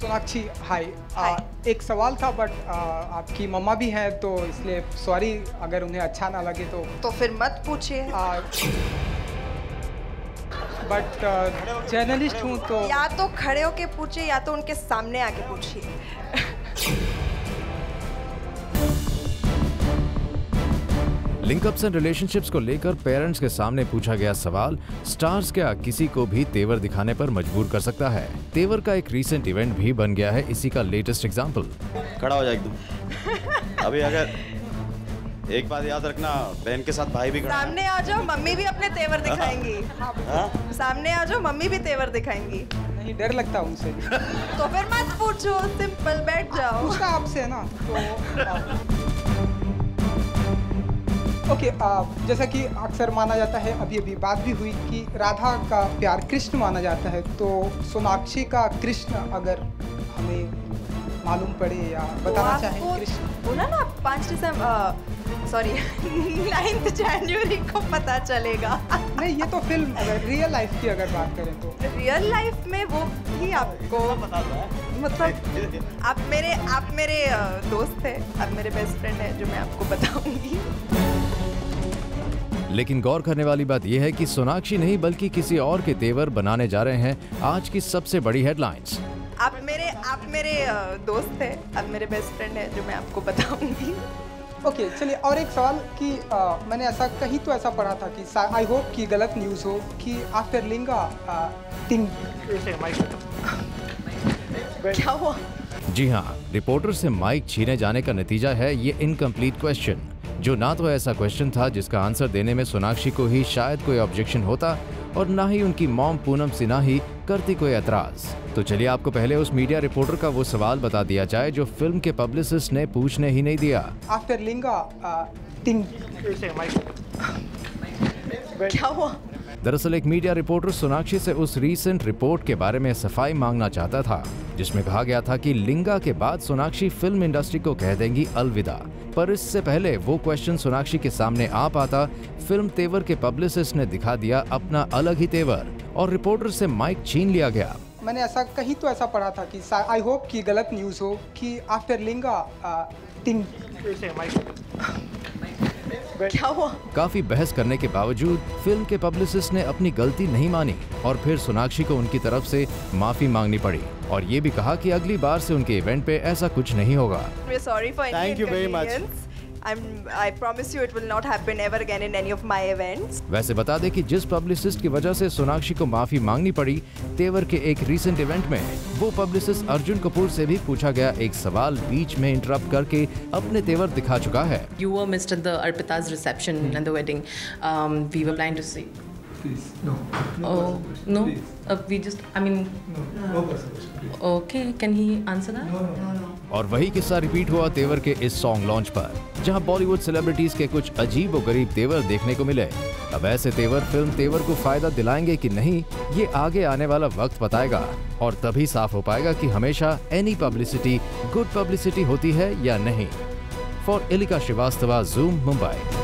सोनाक्षी हाय। एक सवाल था बट आपकी मम्मा भी हैं तो इसलिए सॉरी अगर उन्हें अच्छा ना लगे तो फिर मत पूछिए। बट जर्नलिस्ट हूँ तो या तो खड़े होके पूछिए या तो उनके सामने आके पूछिए। लिंकअप्स एंड रिलेशनशिप्स को लेकर पेरेंट्स के सामने पूछा गया सवाल स्टार्स क्या किसी को भी तेवर दिखाने पर मजबूर कर सकता है। तेवर का एक रीसेंट इवेंट भी बन गया है इसी का लेटेस्ट एग्जांपल। खड़ा हो जाए एकदम। अभी अगर एक बात याद रखना, बहन के साथ भाई भी खड़ा है। सामने आ जाओ, मम्मी भी अपने तेवर दिखाएंगी। सामने आ जाओ, मम्मी भी तेवर दिखाएंगी। नहीं, डर लगता है उनसे। तो फिर मत पूछो, सिंपल बैठ जाओ। उसका आपसे है ना तो ओके। जैसा कि अक्सर माना जाता है, अभी अभी बात भी हुई कि राधा का प्यार कृष्ण माना जाता है, तो सोनाक्षी का कृष्ण अगर हमें मालूम पड़े या बताना चाहें कृष्ण। बोला ना 5 दिसंबर सॉरी 9 जनवरी को पता चलेगा। नहीं, ये तो फिल्म अगर रियल लाइफ की अगर बात करें तो रियल लाइफ में वो भी आपको मतलब आप मेरे दोस्त थे, आप मेरे बेस्ट फ्रेंड हैं जो मैं आपको बताऊंगी। लेकिन गौर करने वाली बात यह है कि सोनाक्षी नहीं बल्कि किसी और के तेवर बनाने जा रहे हैं आज की सबसे बड़ी हेडलाइंस। आप मेरे दोस्त थे, आप मेरे बेस्ट फ्रेंड हैं जो मैं आपको बताऊंगी। ओके, चलिए और एक सवाल कि मैंने ऐसा कहीं तो ऐसा पढ़ा था कि आई होप कि गलत न्यूज़ हो कि आफ्टर लिंगा थिंग। क्या हुआ? जी हाँ, रिपोर्टर से माइक छीने जाने का नतीजा है ये इनकम्प्लीट क्वेश्चन, जो ना तो ऐसा क्वेश्चन था जिसका आंसर देने में सोनाक्षी को ही शायद कोई ऑब्जेक्शन होता और ना ही उनकी मॉम पूनम सिन्हा ही करती कोई एतराज। तो चलिए आपको पहले उस मीडिया रिपोर्टर का वो सवाल बता दिया जाए जो फिल्म के पब्लिसिस्ट ने पूछने ही नहीं दिया। आफ्टर लिंगा थिंग। क्या हुआ? दरअसल एक मीडिया रिपोर्टर सोनाक्षी से उस रीसेंट रिपोर्ट के बारे में सफाई मांगना चाहता था जिसमें कहा गया था कि लिंगा के बाद सोनाक्षी फिल्म इंडस्ट्री को कह देंगी अलविदा। पर इससे पहले वो क्वेश्चन सोनाक्षी के सामने आ पाता, फिल्म तेवर के पब्लिसिस्ट ने दिखा दिया अपना अलग ही तेवर और रिपोर्टर से माइक छीन लिया गया। मैंने ऐसा कहीं तो ऐसा पढ़ा था कि आई होप कि गलत न्यूज़ हो कि आफ्टर लिंगा थिंग। क्या हुआ? काफी बहस करने के बावजूद फिल्म के पब्लिसिस्ट ने अपनी गलती नहीं मानी और फिर सोनाक्षी को उनकी तरफ से माफी मांगनी पड़ी और ये भी कहा कि अगली बार से उनके इवेंट पे ऐसा कुछ नहीं होगा। Thank you very much. I promise you it will not happen ever again in any of my events. वैसे बता दें कि जिस पब्लिसिस्ट की वजह से सोनाक्षी को माफी मांगनी पड़ी तेवर के एक रीसेंट इवेंट में, वो पब्लिसिस्ट अर्जुन कपूर से भी पूछा गया एक सवाल बीच में इंटरप्ट करके अपने तेवर दिखा चुका है। You were missed at the Arpita's reception and the wedding. We were planning to see. Please, no. Oh, no? We just, I mean... No person, please. Okay, can he answer that? No. और वही किस्सा repeat हुआ तेवर के इस song launch पर, जहां Bollywood celebrities के कुछ अजीब और गरीब तेवर देखने को मिले। अब ऐसे तेवर फिल्म तेवर को फायदा दिलाएंगे कि नहीं, ये आगे आने वाला वक्त बताएगा और तभी साफ हो पाएगा कि हमेशा एनी पब्लिसिटी गुड पब्लिसिटी होती है या नहीं। For Elika Srivastava, zoom, Mumbai.